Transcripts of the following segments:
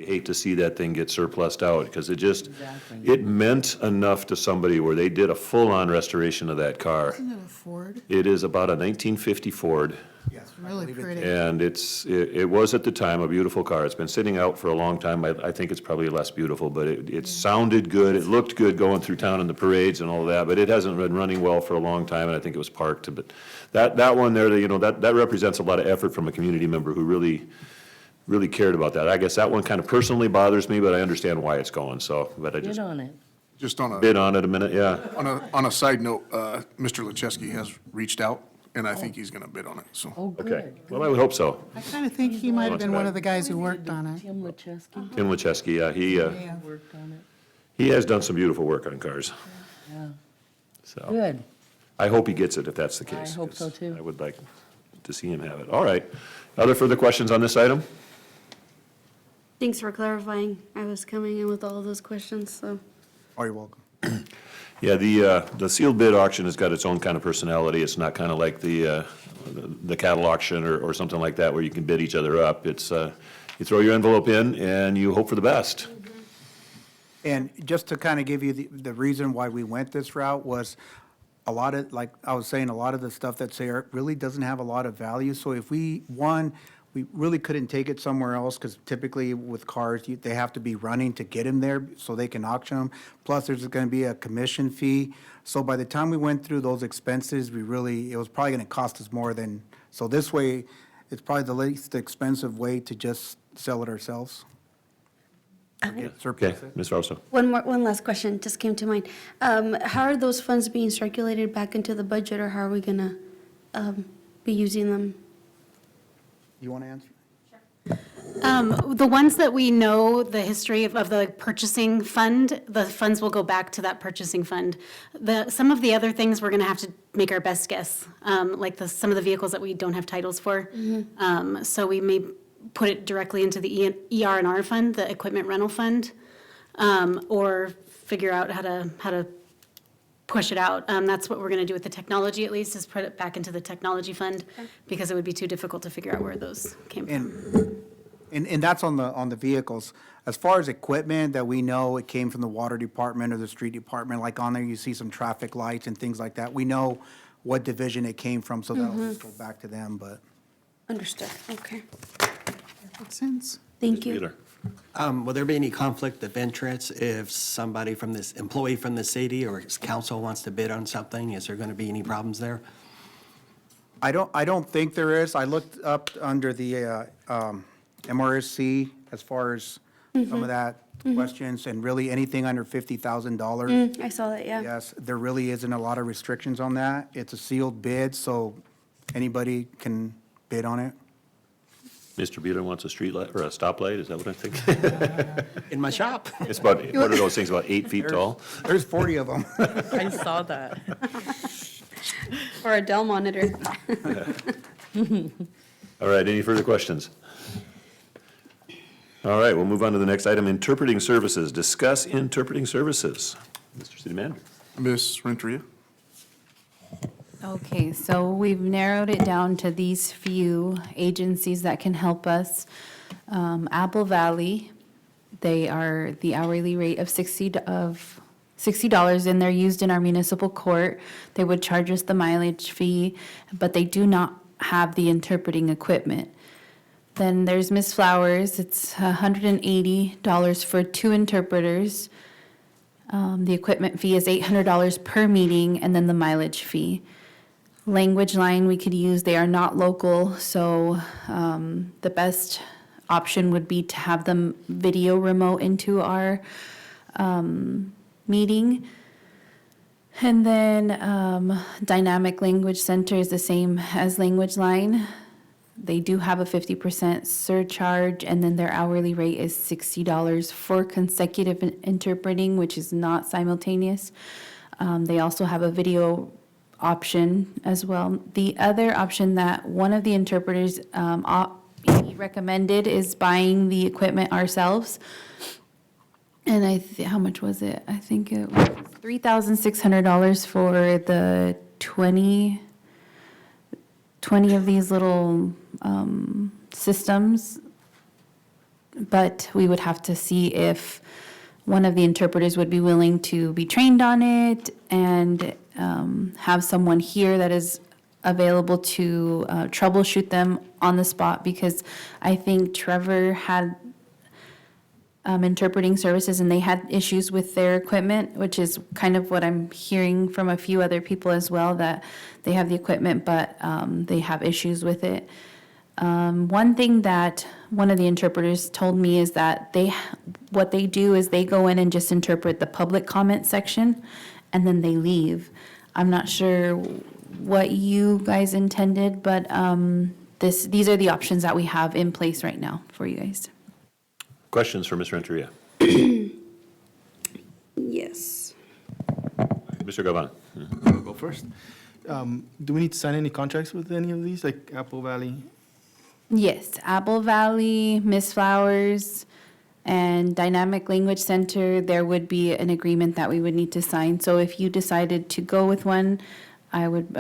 hate to see that thing get surplused out, because it just, Exactly. it meant enough to somebody where they did a full-on restoration of that car. Isn't it a Ford? It is about a 1950 Ford, Yes, I Really believe it. pretty. and it was at the time a beautiful car. It's been sitting out for a long time. I think it's probably less beautiful, but it sounded good, it looked good going through town in the parades and all that, but it hasn't been running well for a long time, and I think it was parked. But that one there, you know, that represents a lot of effort from a community member who really cared about that. I guess that one kind of personally bothers me, but I understand why it's going, so, but I Bid just on it. Just on bid on it a minute, yeah. a side note, Mr. Lecheski has reached out, and I think he's gonna bid on it, so. Oh, Okay, good. well, I would hope so. I kind of think he might have been one of the guys who worked on it. Tim Lecheski Tim Lecheski, yeah, Yeah. worked on it. he has done some beautiful work on cars, Yeah, so. good. I hope he gets it if that's the I case. hope so, 'cause too. I would like to see him have it. All right. Other further questions on this item? Thanks for clarifying. I was coming in with all of those questions, so. Oh, you're welcome. Yeah, the sealed bid auction has got its own kind of personality. It's not kind of like the cattle auction or something like that where you can bid each other up. It's, you throw your envelope in and you hope for the best. And just to kind of give you the reason why we went this route was a lot of, like I was saying, a lot of the stuff that's there really doesn't have a lot of value. So if we really couldn't take it somewhere else because typically with cars, they have to be running to get them there so they can auction them. Plus, there's going to be a commission fee. So by the time we went through those expenses, it was probably going to cost us more than, so this way, it's probably the least expensive way to just sell it ourselves. Okay, Surplus it. Ms. Rosso. One last question just came to mind. How are those funds being circulated back into the budget, or how are we gonna, be using them? You want to answer? The ones that we know the history of the purchasing fund, the funds will go back to that purchasing fund. Some of the other things, we're going to have to make our best guess, like some of the vehicles that we don't have titles for. So we may put it directly into the ER&R fund, the equipment rental fund, or figure out how to push it out. That's what we're going to do with the technology, at least, is put it back into the technology fund, because it would be too difficult to figure out where those came from. And that's on the vehicles. As far as equipment that we know, it came from the water department or the street department, like on there, you see some traffic lights and things like that. We know what division it came from, so that'll just go back to them, but. Understood, okay. Makes sense. Thank you. Peter. Will there be any conflict of interest if somebody from this, employee from the city or council wants to bid on something? Is there going to be any problems there? I don't think there is. I looked up under the MRSC as far as some of that questions, and really anything under $50,000. I saw that, yeah. Yes, there really isn't a lot of restrictions on that. It's a sealed bid, so anybody can bid on it. Mr. Beeler wants a street light or a stoplight, is that what I think? In my shop? It's about, what are those things, about 8 feet tall? There's 40 of them. I saw that. Or a Dell monitor. All right, any further questions? All right, we'll move on to the next item, interpreting services. Discuss interpreting services. Mr. City Manager. Ms. Renteria? Okay, so we've narrowed it down to these few agencies that can help us. Apple Valley, they are the hourly rate of $60, and they're used in our municipal court. They would charge us the mileage fee, but they do not have the interpreting equipment. Then there's Miss Flowers, it's $180 for 2 interpreters. The equipment fee is $800 per meeting, and then the mileage fee. Language line we could use, they are not local, so the best option would be to have them video remote into our meeting. And then Dynamic Language Center is the same as Language Line. They do have a 50% surcharge, and then their hourly rate is $60 for consecutive interpreting, which is not simultaneous. They also have a video option as well. The other option that one of the interpreters he recommended is buying the equipment ourselves. And how much was it? I think it was $3,600 for the 20 of these little systems. but we would have to see if one of the interpreters would be willing to be trained on it and have someone here that is available to troubleshoot them on the spot, because I think Trevor had interpreting services and they had issues with their equipment, which is kind of what I'm hearing from a few other people as well, that they have the equipment, but they have issues with it. One thing that one of the interpreters told me is that what they do is they go in and just interpret the public comment section and then they leave. I'm not sure what you guys intended, but these are the options that we have in place right now for you guys. Questions for Ms. Renteria? Yes. Mr. Gavon? I'll go first. Do we need to sign any contracts with any of these, like Apple Valley? Yes, Apple Valley, Miss Flowers, and Dynamic Language Center, there would be an agreement that we would need to sign. So if you decided to go with one, I would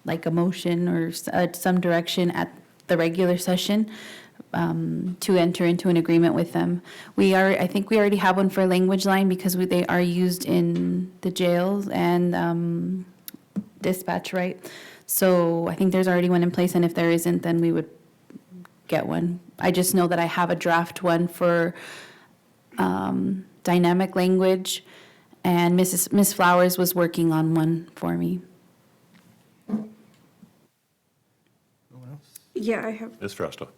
like a motion or some direction at the regular session to enter into an agreement with them. I think we already have one for Language Line because they are used in the jails and dispatch, right? So I think there's already one in place, and if there isn't, then we would get one. I just know that I have a draft one for Dynamic Language, and Miss Flowers was working on one for me. No one else? Yeah, I have. Ms. Fausto?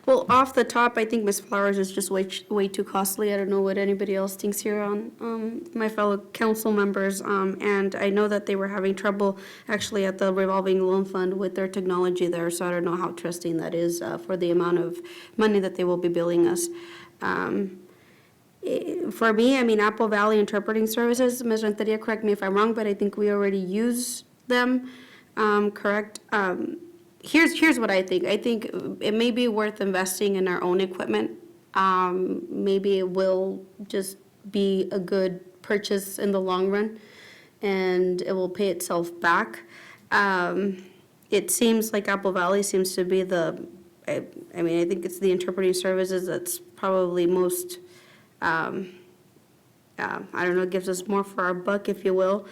Well, off the top, I think Miss Flowers is just way too costly. I don't know what anybody else thinks here on my fellow council members. And I know that they were having trouble actually at the revolving loan fund with their technology there. So I don't know how trusting that is for the amount of money that they will be billing us. For me, I mean, Apple Valley Interpreting Services, Ms. Renteria, correct me if I'm wrong, but I think we already use them, correct? Here's what I think. I think it may be worth investing in our own equipment. Maybe it will just be a good purchase in the long run, and it will pay itself back. It seems like Apple Valley seems to be I think it's the interpreting services that's probably most, I don't know, gives us more for our buck, if you will.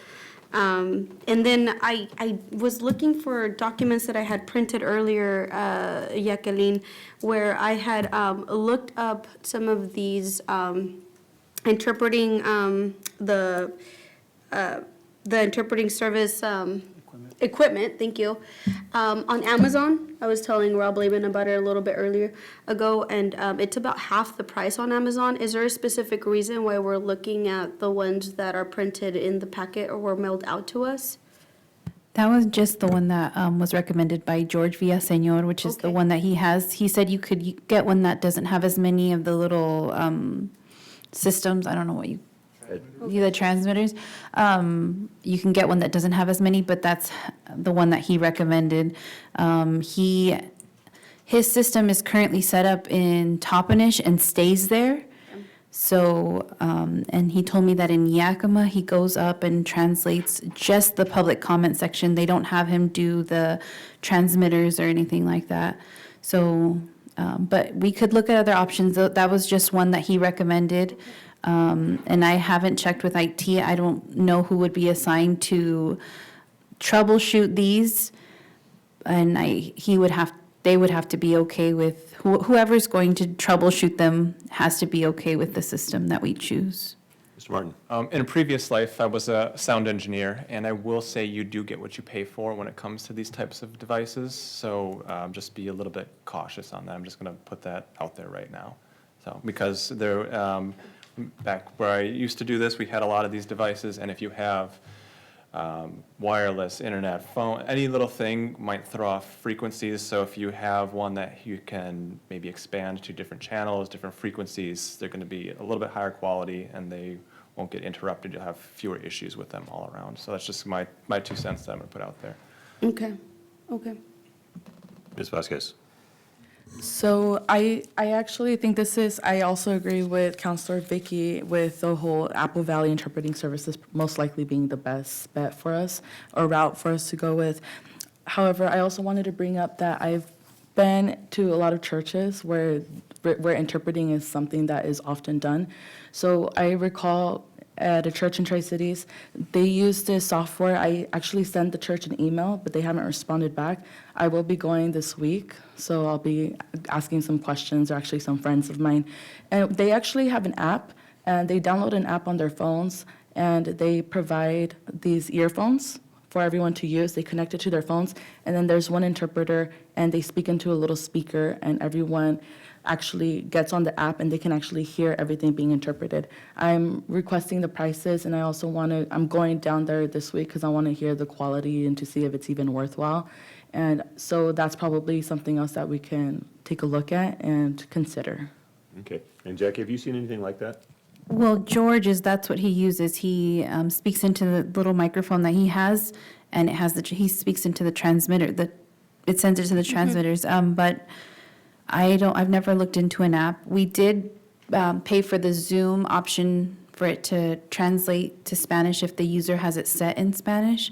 And then I was looking for documents that I had printed earlier, Jacqueline, where I had looked up some of these interpreting the interpreting service equipment, thank you, on Amazon. I was telling Rob Laban about it a little bit earlier ago, and it's about half the price on Amazon. Is there a specific reason why we're looking at the ones that are printed in the packet or were mailed out to us? That was just the one that was recommended by George Villaseñor, which is the Okay. one that he has. He said you could get one that doesn't have as many of the little systems. I don't know what the transmitters. You can get one that doesn't have as many, but that's the one that he recommended. His system is currently set up in Toppenish and stays there. So, and he told me that in Yakima, he goes up and translates just the public comment section. They don't have him do the transmitters or anything like that. So, but we could look at other options. That was just one that he recommended. And I haven't checked with IT. I don't know who would be assigned to troubleshoot these. And they would have to be okay with, whoever's going to troubleshoot them has to be okay with the system that we choose. Mr. Martin? In a previous life, I was a sound engineer, and I will say you do get what you pay for when it comes to these types of devices. So just be a little bit cautious on that. I'm just going to put that out there right now. So because back where I used to do this, we had a lot of these devices, and if you have wireless, internet, phone, any little thing might throw off frequencies. So if you have one that you can maybe expand to different channels, different frequencies, they're going to be a little bit higher quality, and they won't get interrupted. You'll have fewer issues with them all around. So that's just my 2 cents that I'm going to put out there. Okay. Ms. Vasquez? So I actually think I also agree with Counselor Vicky with the whole Apple Valley Interpreting Services most likely being the best bet for us, or route for us to go with. However, I also wanted to bring up that I've been to a lot of churches where interpreting is something that is often done. So I recall at a church in Tri-Cities, they use this software. I actually sent the church an email, but they haven't responded back. I will be going this week, so I'll be asking some questions, or actually some friends of mine. And they actually have an app, and they download an app on their phones, and they provide these earphones for everyone to use. They connect it to their phones, and then there's one interpreter, and they speak into a little speaker, and everyone actually gets on the app, and they can actually hear everything being interpreted. I'm requesting the prices, and I also I'm going down there this week because I want to hear the quality and to see if it's even worthwhile. And so that's probably something else that we can take a look at and consider. Okay. And Jackie, have you seen anything like that? Well, that's what he uses. He speaks into the little microphone that he has, and he speaks into the transmitter, it sends it to the transmitters. But I've never looked into an app. We did pay for the Zoom option for it to translate to Spanish if the user has it set in Spanish.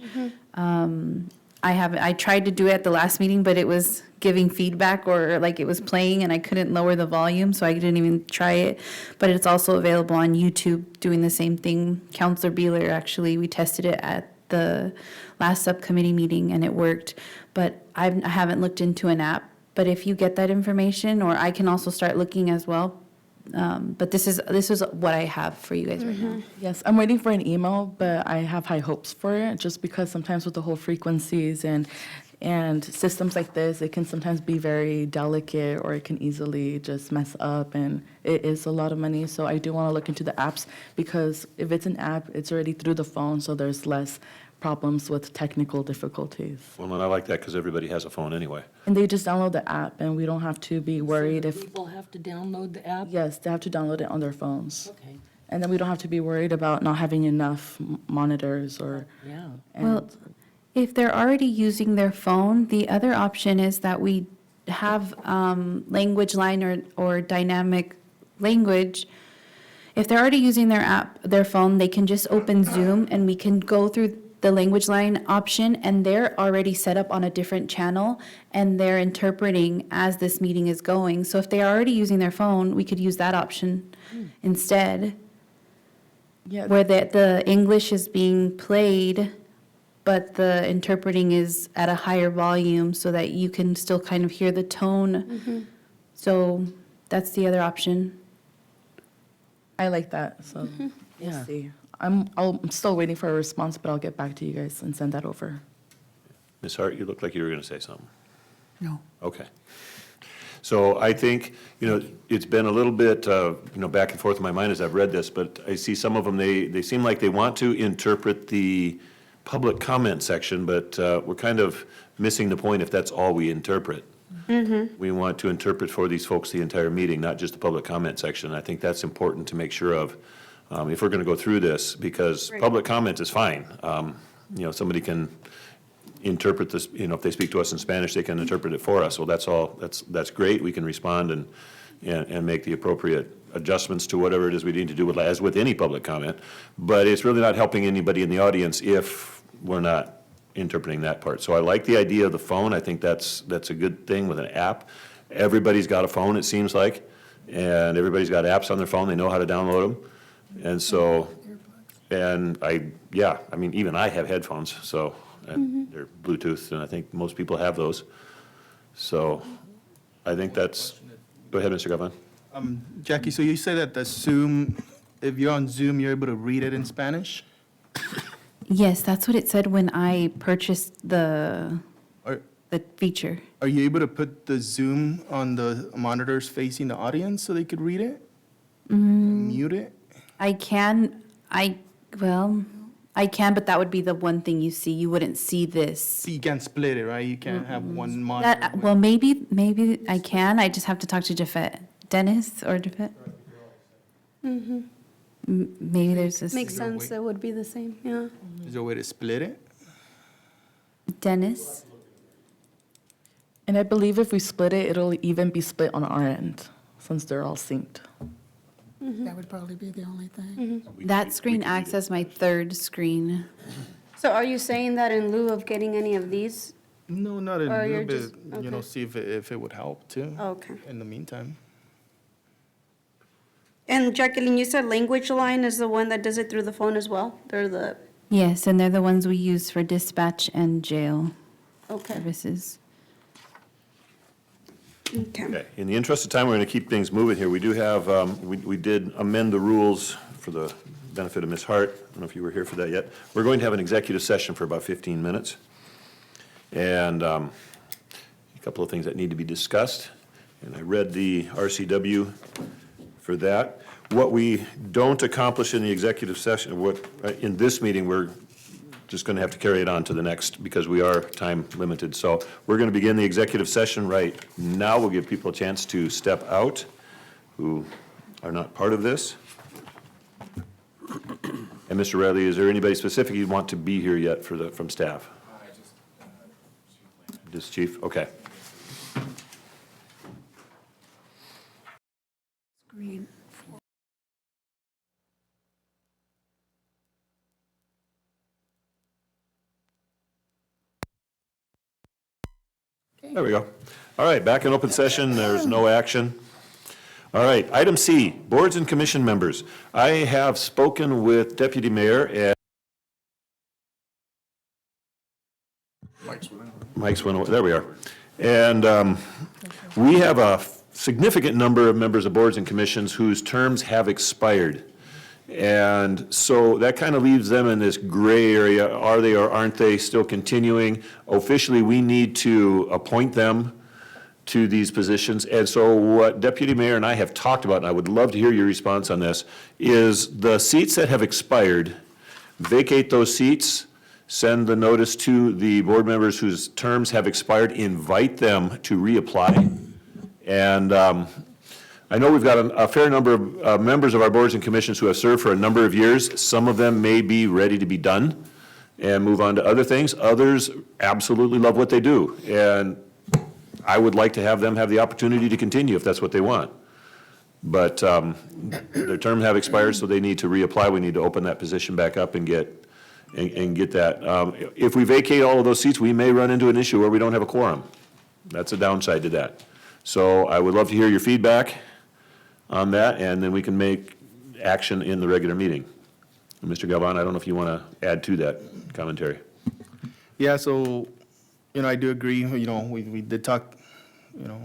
I tried to do it at the last meeting, but it was giving feedback, or like it was playing and I couldn't lower the volume, so I didn't even try it. But it's also available on YouTube doing the same thing. Counselor Beeler, actually, we tested it at the last subcommittee meeting and it worked. But I haven't looked into an app. But if you get that information, or I can also start looking as well. But this is what I have for you guys right now. Yes, I'm waiting for an email, but I have high hopes for it, just because sometimes with the whole frequencies and systems like this, it can sometimes be very delicate, or it can easily just mess up, and it is a lot of money. So I do want to look into the apps, because if it's an app, it's already through the phone, so there's less problems with technical difficulties. Well, and I like that because everybody has a phone anyway. And they just download the app, and we don't have to be worried if, People have to download the app? yes, they have to download it on their phones. Okay, And then we don't have to be worried about not having enough monitors or. yeah. Well, if they're already using their phone, the other option is that we have language line or dynamic language. If they're already using their phone, they can just open Zoom, and we can go through the language line option, and they're already set up on a different channel, and they're interpreting as this meeting is going. So if they're already using their phone, we could use that option instead, Yeah. where the English is being played, but the interpreting is at a higher volume so that you can still kind of hear the tone. So that's the other option. I like that, so we'll Yeah. see. I'm still waiting for a response, but I'll get back to you guys and send that over. Ms. Hart, you look like you were going to say something. No. Okay. So I think, it's been a little bit, back and forth in my mind as I've read this, but I see some of them, they seem like they want to interpret the public comment section, but we're kind of missing the point if that's all we interpret. We want to interpret for these folks the entire meeting, not just the public comment section. I think that's important to make sure of, if we're going to go through this, because public comment is fine. Somebody can interpret this, if they speak to us in Spanish, they can interpret it for us. Well, that's great. We can respond and make the appropriate adjustments to whatever it is we need to do, as with any public comment. But it's really not helping anybody in the audience if we're not interpreting that part. So I like the idea of the phone. I think that's a good thing with an app. Everybody's got a phone, it seems like, and everybody's got apps on their phone. They know how to download them. And so, even I have headphones, so, and they're Bluetooth, and I think most people have those. So I think that's, go ahead, Mr. Gavin. Jackie, so you say that the Zoom, if you're on Zoom, you're able to read it in Spanish? Yes, that's what it said when I purchased the Are, feature. are you able to put the Zoom on the monitors facing the audience so they could read it? Mute it? I can, but that would be the one thing you see. You wouldn't see this. So you can't split it, right? You can't have one monitor. Well, maybe I can. I just have to talk to Dennis or Jafet. Maybe there's this. Makes sense, it would be the same, yeah. Is there a way to split it? Dennis. And I believe if we split it, it'll even be split on our end, since they're all synced. That would probably be the only thing. That screen acts as my third screen. So are you saying that in lieu of getting any of these, No, not a Or little you're bit, just- you know, okay. see if it would help too. Okay. In the meantime. And Jacqueline, you said Language Line is the one that does it through the phone as well? They're the, Yes, and they're the ones we use for dispatch and jail okay, services. okay. Okay, in the interest of time, we're going to keep things moving here. We do have, we did amend the rules for the benefit of Ms. Hart. I don't know if you were here for that yet. We're going to have an executive session for about 15 minutes. And a couple of things that need to be discussed. And I read the RCW for that. What we don't accomplish in the executive session, in this meeting, we're just going to have to carry it on to the next because we are time limited. So we're going to begin the executive session right now. We'll give people a chance to step out who are not part of this. And Mr. Riley, is there anybody specific you'd want to be here yet from staff? Just chief, okay. Screen. There we go. All right, back in open session, there's no action. All right, item C, boards and commission members. I have spoken with Deputy Mayor and Mike's went over, there we are. And we have a significant number of members of boards and commissions whose terms have expired. And so that kind of leaves them in this gray area. Are they or aren't they still continuing? Officially, we need to appoint them to these positions. And so what Deputy Mayor and I have talked about, and I would love to hear your response on this, is the seats that have expired, vacate those seats, send the notice to the board members whose terms have expired, invite them to reapply. And I know we've got a fair number of members of our boards and commissions who have served for a number of years. Some of them may be ready to be done and move on to other things. Others absolutely love what they do. And I would like to have them have the opportunity to continue if that's what they want. But their term have expired, so they need to reapply. We need to open that position back up and get that. If we vacate all of those seats, we may run into an issue where we don't have a quorum. That's a downside to that. So I would love to hear your feedback on that, and then we can make action in the regular meeting. Mr. Galvan, I don't know if you want to add to that commentary. Yeah, so, you know, I do agree, you know, we did talk, you know,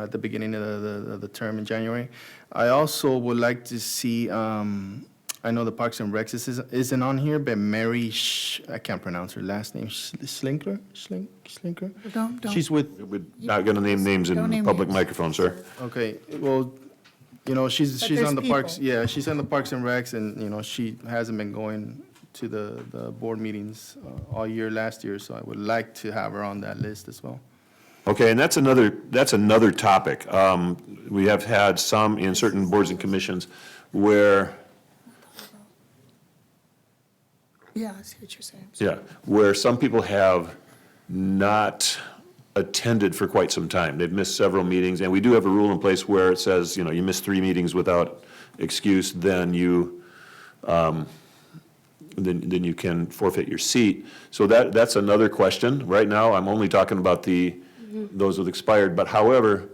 at the beginning of the term in January. I also would like to see, I know the Parks and Recs isn't on here, but Mary, I can't pronounce her last name, Slinker? Don't. She's with, We're not going to name names Don't in name public names. microphone, sir. okay, well, you know, she's But there's on the Parks, people. yeah, she's on the Parks and Recs, and, you know, she hasn't been going to the board meetings all year last year, so I would like to have her on that list as well. Okay, and that's another topic. We have had some in certain boards and commissions where, Yeah, I see what you're saying. yeah, where some people have not attended for quite some time. They've missed several meetings, and we do have a rule in place where it says, you know, you miss 3 meetings without excuse, then you, then you can forfeit your seat. So that's another question. Right now, I'm only talking about those with expired, but however,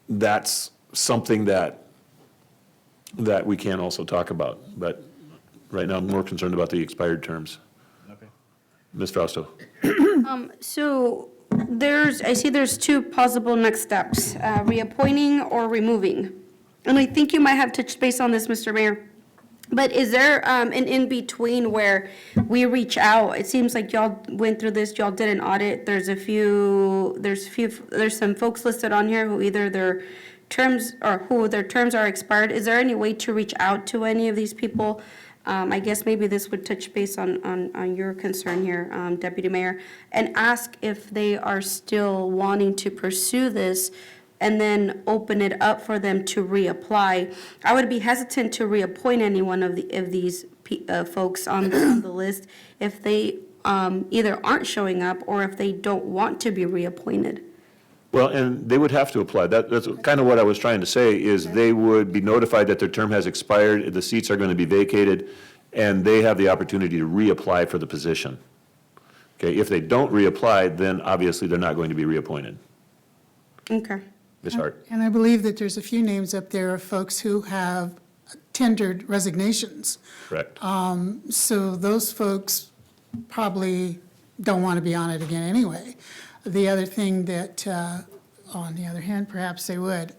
that's something that we can also talk about. But right now, I'm more concerned about the expired terms. Okay. Ms. Fausto? So I see there's 2 possible next steps, reappointing or removing. And I think you might have touched base on this, Mr. Mayor. But is there an in-between where we reach out? It seems like y'all went through this, y'all did an audit. There's some folks listed on here who either their terms are expired. Is there any way to reach out to any of these people? I guess maybe this would touch base on your concern here, Deputy Mayor, and ask if they are still wanting to pursue this and then open it up for them to reapply. I would be hesitant to reappoint any one of these folks on the list if they either aren't showing up or if they don't want to be reappointed. Well, and they would have to apply. That's kind of what I was trying to say, is they would be notified that their term has expired, the seats are going to be vacated, and they have the opportunity to reapply for the position. Okay, if they don't reapply, then obviously they're not going to be reappointed. Okay. Ms. Hart? And I believe that there's a few names up there of folks who have tendered resignations. Correct. So those folks probably don't want to be on it again anyway. The other thing that, on the other hand, perhaps they would.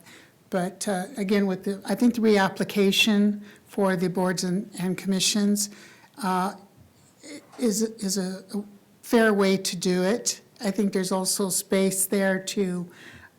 But again, I think the reapplication for the boards and commissions is a fair way to do it. I think there's also space there to,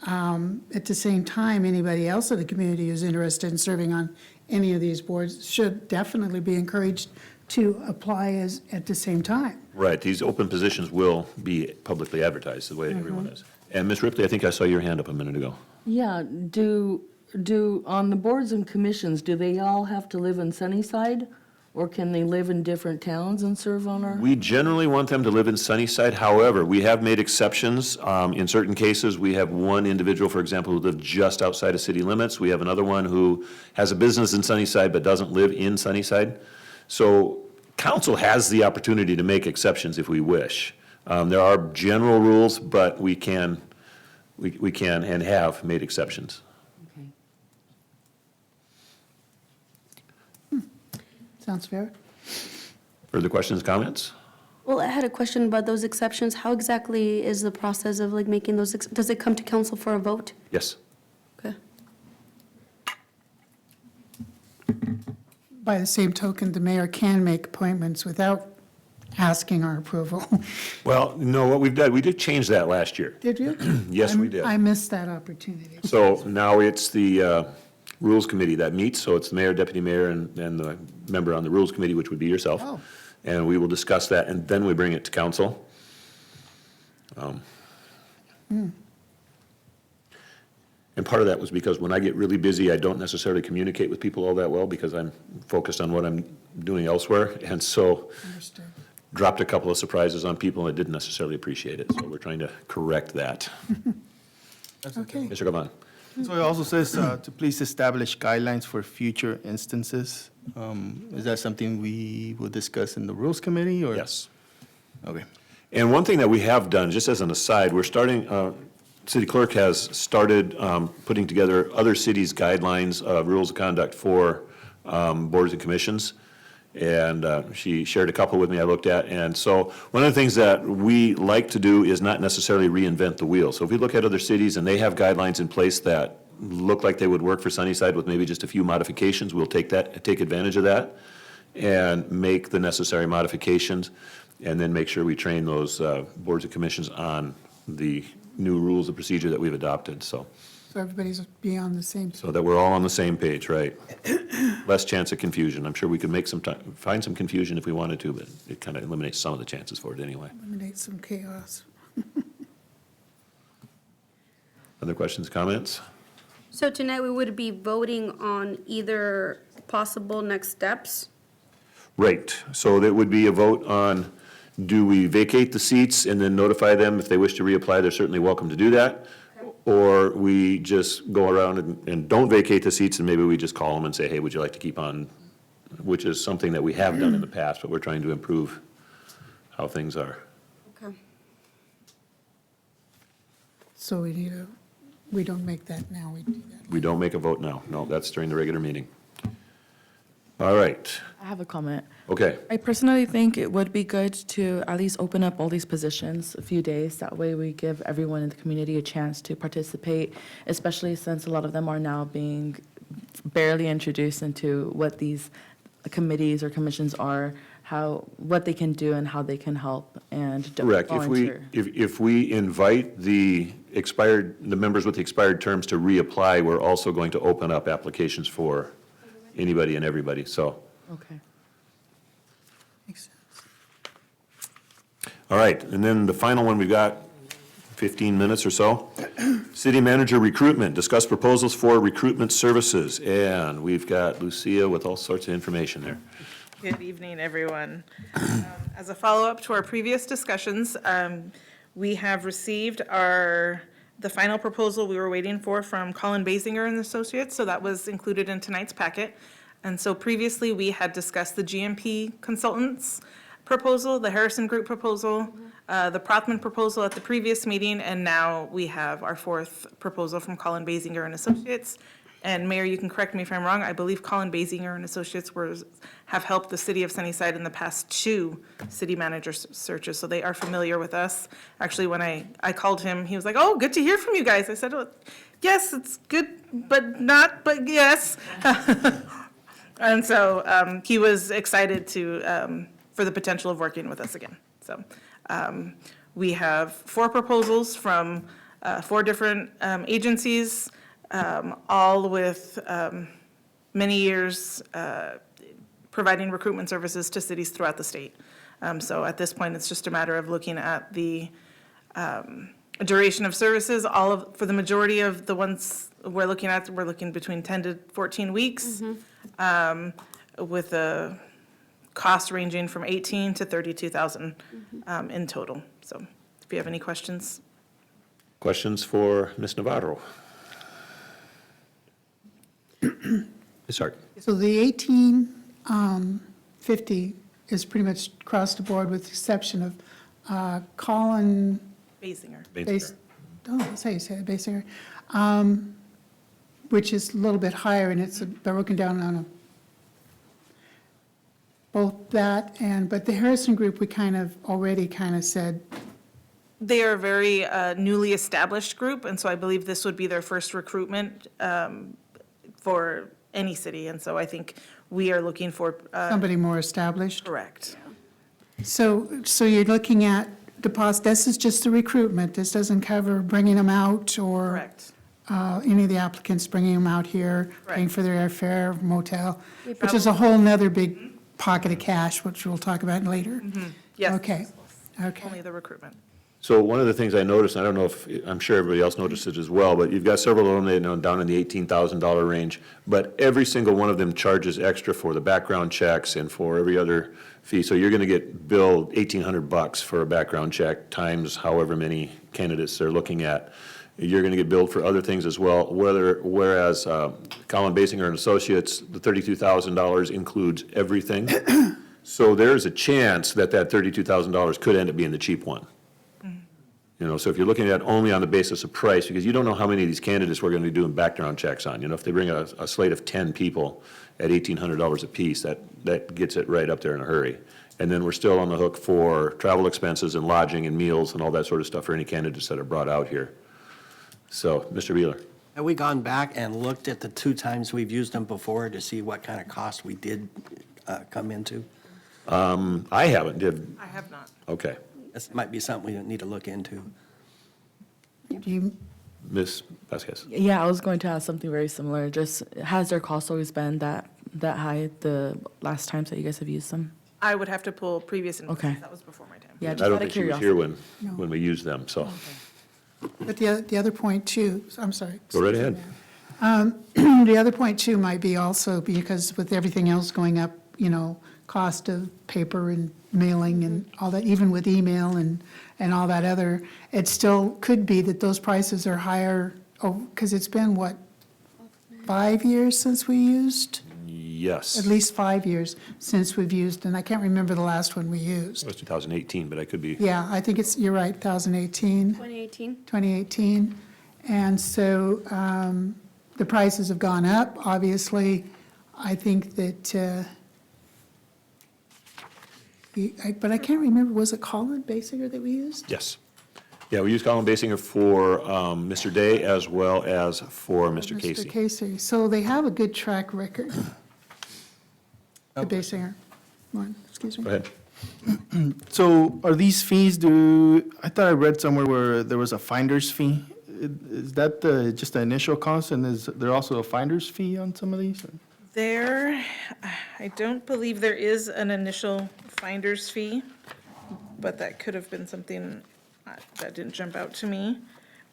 at the same time, anybody else in the community who's interested in serving on any of these boards should definitely be encouraged to apply at the same time. Right, these open positions will be publicly advertised the way everyone is. And Ms. Ripley, I think I saw your hand up a minute ago. Yeah, on the boards and commissions, do they all have to live in Sunnyside? Or can they live in different towns and serve on our? We generally want them to live in Sunnyside. However, we have made exceptions. In certain cases, we have one individual, for example, who lives just outside of city limits. We have another one who has a business in Sunnyside but doesn't live in Sunnyside. So council has the opportunity to make exceptions if we wish. There are general rules, but we can and have made exceptions. Okay. Sounds fair? Further questions, comments? Well, I had a question about those exceptions. How exactly is the process of like making those, does it come to council for a vote? Yes. Okay. By the same token, the mayor can make appointments without asking our approval. Well, no, what we've done, we did change that last year. Did you? Yes, we did. I missed that opportunity. So now it's the Rules Committee that meets, so it's the mayor, deputy mayor, and the member on the Rules Committee, which would be yourself. Oh. And we will discuss that, and then we bring it to council. And part of that was because when I get really busy, I don't necessarily communicate with people all that well because I'm focused on what I'm doing elsewhere. And so Understood. dropped a couple of surprises on people and didn't necessarily appreciate it. So we're trying to correct that. Okay. Mr. Gavon? So it also says to please establish guidelines for future instances. Is that something we will discuss in the Rules Committee, or? Yes. Okay. And one thing that we have done, just as an aside, we're starting, city clerk has started putting together other cities' guidelines, rules of conduct for boards and commissions. And she shared a couple with me I looked at. And so one of the things that we like to do is not necessarily reinvent the wheel. So if we look at other cities and they have guidelines in place that look like they would work for Sunnyside with maybe just a few modifications, we'll take advantage of that and make the necessary modifications, and then make sure we train those boards and commissions on the new rules of procedure that we've adopted, so everybody's be on the same. so that we're all on the same page, right? Less chance of confusion. I'm sure we could make find some confusion if we wanted to, but it kind of eliminates some of the chances for it anyway. Eliminate some chaos. Other questions, comments? So tonight we would be voting on either possible next steps. Right, so that would be a vote on, do we vacate the seats and then notify them if they wish to reapply, they're certainly welcome to do that? Or we just go around and don't vacate the seats and maybe we just call them and say, hey, would you like to keep on? Which is something that we have done in the past, but we're trying to improve how things are. Okay. So we don't make that now, we do that. We don't make a vote now. No, that's during the regular meeting. All right, I have a comment. okay. I personally think it would be good to at least open up all these positions a few days. That way we give everyone in the community a chance to participate, especially since a lot of them are now being barely introduced into what these committees or commissions are, what they can do and how they can help and Correct. volunteer. If we invite the members with the expired terms to reapply, we're also going to open up applications for anybody and everybody, so. Okay. Makes sense. All right, and then the final one, we've got 15 minutes or so. City manager recruitment, discuss proposals for recruitment services. And we've got Lucia with all sorts of information there. Good evening, everyone. As a follow-up to our previous discussions, we have received the final proposal we were waiting for from Colin Basinger and Associates, so that was included in tonight's packet. And so previously, we had discussed the GMP consultants proposal, the Harrison Group proposal, the Prothman proposal at the previous meeting, and now we have our fourth proposal from Colin Basinger and Associates. And Mayor, you can correct me if I'm wrong, I believe Colin Basinger and Associates have helped the city of Sunnyside in the past 2 city manager searches, so they are familiar with us. Actually, when I called him, he was like, "Oh, good to hear from you guys." I said, "Oh, yes, it's good, but not, but yes." And so he was excited for the potential of working with us again. So we have 4 proposals from 4 different agencies, all with many years providing recruitment services to cities throughout the state. So at this point, it's just a matter of looking at the duration of services. For the majority of the ones we're looking between 10 to 14 weeks, with a cost ranging from 18 to 32,000 in total. So if you have any questions. Questions for Ms. Navarro? Ms. Hart? So the 1850 is pretty much across the board with the exception of Colin Basinger. That's how you say it, Basinger, which is a little bit higher, and it's broken down on both that but the Harrison Group, we already said, They are a very newly established group, and so I believe this would be their first recruitment for any city. And so I think we are looking for. somebody more established. Correct. So you're looking at deposit, this is just the recruitment, this doesn't cover bringing them out or Correct. any of the applicants bringing them out here, paying Right. for their airfare, motel, We which is a whole nother big pocket of cash, which we'll talk about later. Yes. Okay, Only okay. the recruitment. So one of the things I noticed, and I don't know if, I'm sure everybody else noticed it as well, but you've got several of them that are down in the $18,000 range, but every single one of them charges extra for the background checks and for every other fee. So you're gonna get billed $1,800 for a background check times however many candidates they're looking at. You're gonna get billed for other things as well, whereas Colin Basinger and Associates, the $32,000 includes everything. So there's a chance that that $32,000 could end up being the cheap one. You know, so if you're looking at only on the basis of price, because you don't know how many of these candidates we're going to be doing background checks on. You know, if they bring a slate of 10 people at $1,800 apiece, that gets it right up there in a hurry. And then we're still on the hook for travel expenses and lodging and meals and all that sort of stuff for any candidates that are brought out here. So, Mr. Beeler. Have we gone back and looked at the 2 times we've used them before to see what kind of cost we did come into? I haven't, I have not. okay. This might be something we need to look into. Do you, Ms. Vasquez. Yeah, I was going to ask something very similar. Just, has their cost always been that high the last times that you guys have used them? I would have to pull previous invoices. Okay. That was before my time. Yeah, just I out don't of think she was curiosity. here when we used them, so. but the other point too, I'm sorry. Go right ahead. The other point too might be also because with everything else going up, you know, cost of paper and mailing and all that, even with email and all that other, it still could be that those prices are higher, because it's been, what, 5 years since we used? Yes. At least 5 years since we've used, and I can't remember the last one we It used. was 2018, but I could be. Yeah, I think you're right, 2018. 2018. 2018. And so the prices have gone up, obviously. I think that, but I can't remember, was it Colin Basinger that we used? Yes. Yeah, we used Colin Basinger for Mr. Day as well as for Mr. Casey. Mr. Casey. So they have a good track record. The Basinger one, excuse me. Go ahead. So are these fees I thought I read somewhere where there was a finder's fee. Is that just the initial cost, and is there also a finder's fee on some of these? I don't believe there is an initial finder's fee, but that could have been something that didn't jump out to me.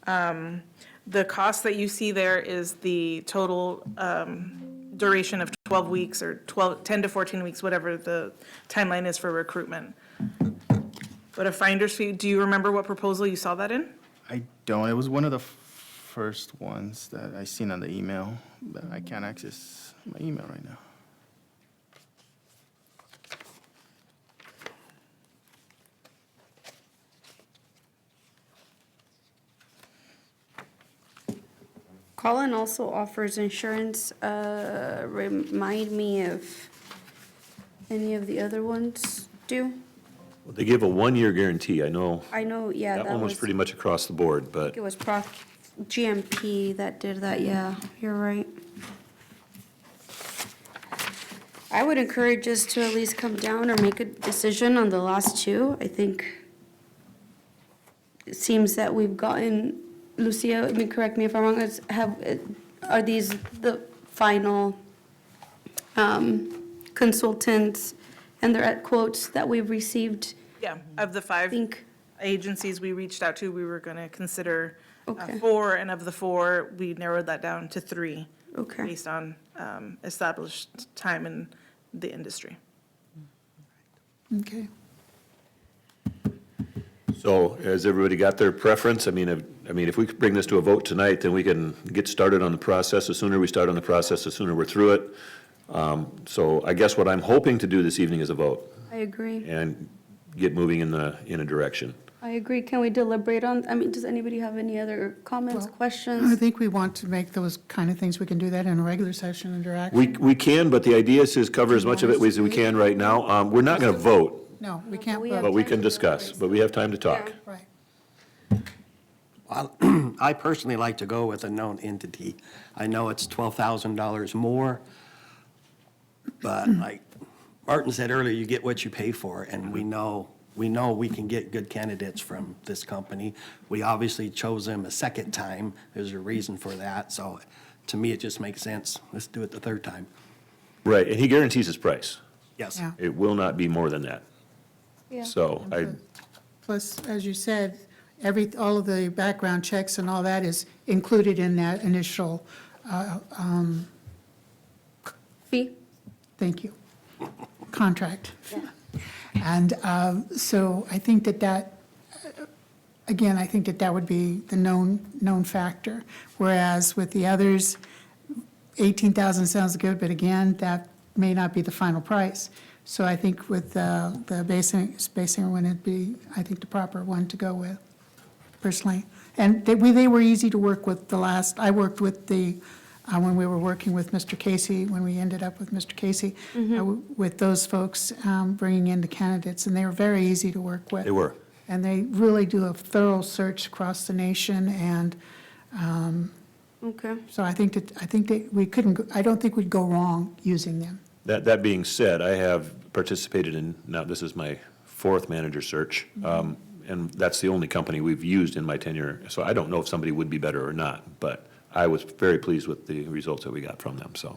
The cost that you see there is the total duration of 12 weeks or 10 to 14 weeks, whatever the timeline is for recruitment. But a finder's fee, do you remember what proposal you saw that in? I don't. It was one of the first ones that I seen on the email, but I can't access my email right now. Colin also offers insurance, remind me if any of the other ones do? They give a 1-year guarantee, I know. I know, yeah, That that one was was, pretty much across the board, but it was GMP that did that, yeah, you're right. I would encourage us to at least come down or make a decision on the last two. I think it seems that we've gotten, Lucia, I mean, correct me if I'm wrong, are these the final consultants and they're at quotes that we've received? Yeah, of the I 5 think, agencies we reached out to, we were going to consider Okay. 4, and of the 4, we narrowed that down to 3. Okay. Based on established time in the industry. Okay. so has everybody got their preference? I mean, if we could bring this to a vote tonight, then we can get started on the process. The sooner we start on the process, the sooner we're through it. So I guess what I'm hoping to do this evening is a vote I agree. and get moving in a direction. I agree. Can we deliberate on, I mean, does anybody have any other comments, I questions? think we want to make those kind of things, we can do that in a regular session under action. We can, but the idea is to cover as much of it as we can right now. We're not going to vote, No, we can't we vote. have- but we can discuss, but we have time to talk. Right. Well, I personally like to go with a known entity. I know it's $12,000 more, but like Martin said earlier, you get what you pay for, and we know we can get good candidates from this company. We obviously chose them a second time. There's a reason for that, so to me, it just makes sense. Let's do it the third time. Right, and he guarantees his price. Yes. Yeah. It will not be more than that. Yeah. So Plus, as you said, all of the background checks and all that is included in that initial, Fee? thank you, contract. And so I think again, I think that would be the known factor. Whereas with the others, 18,000 sounds good, but again, that may not be the final price. So I think with the Basinger one, it'd be, I think, the proper one to go with, personally. And they were easy to work with I worked with when we were working with Mr. Casey, when we ended up with Mr. Casey, with those folks bringing in the candidates, and they were very easy to work with. they were. And they really do a thorough search across the nation, and Okay. so I think that we I don't think we'd go wrong using them. That being said, I have participated in, now this is my 4th manager search, and that's the only company we've used in my tenure. So I don't know if somebody would be better or not, but I was very pleased with the results that we got from them, so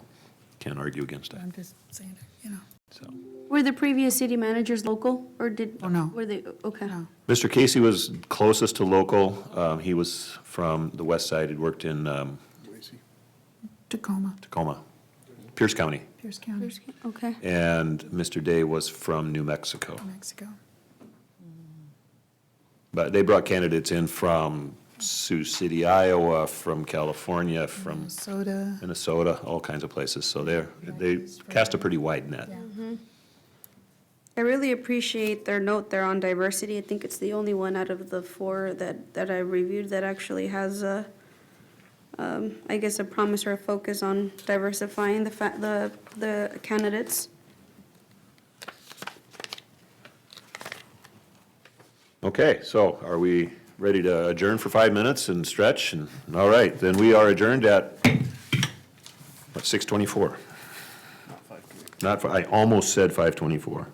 can't argue against that. I'm just saying, So Were the previous city managers local, or did? Oh, no. Were they, okay. No. Mr. Casey was closest to local. He was from the west side. He'd worked in Tacoma, Tacoma, Pierce County. Pierce County, Okay. And Mr. Day was from New Mexico. Mexico. But they brought candidates in from Sioux City, Iowa, from California, from Minnesota, all kinds of places. So they cast a pretty wide net. I really appreciate their note there on diversity. I think it's the only one out of the 4 that I reviewed that actually has I guess a promise or a focus on diversifying the candidates. Okay, so are we ready to adjourn for 5 minutes and stretch? And all right, then we are adjourned at, 6:24? Not, I almost said 5:24.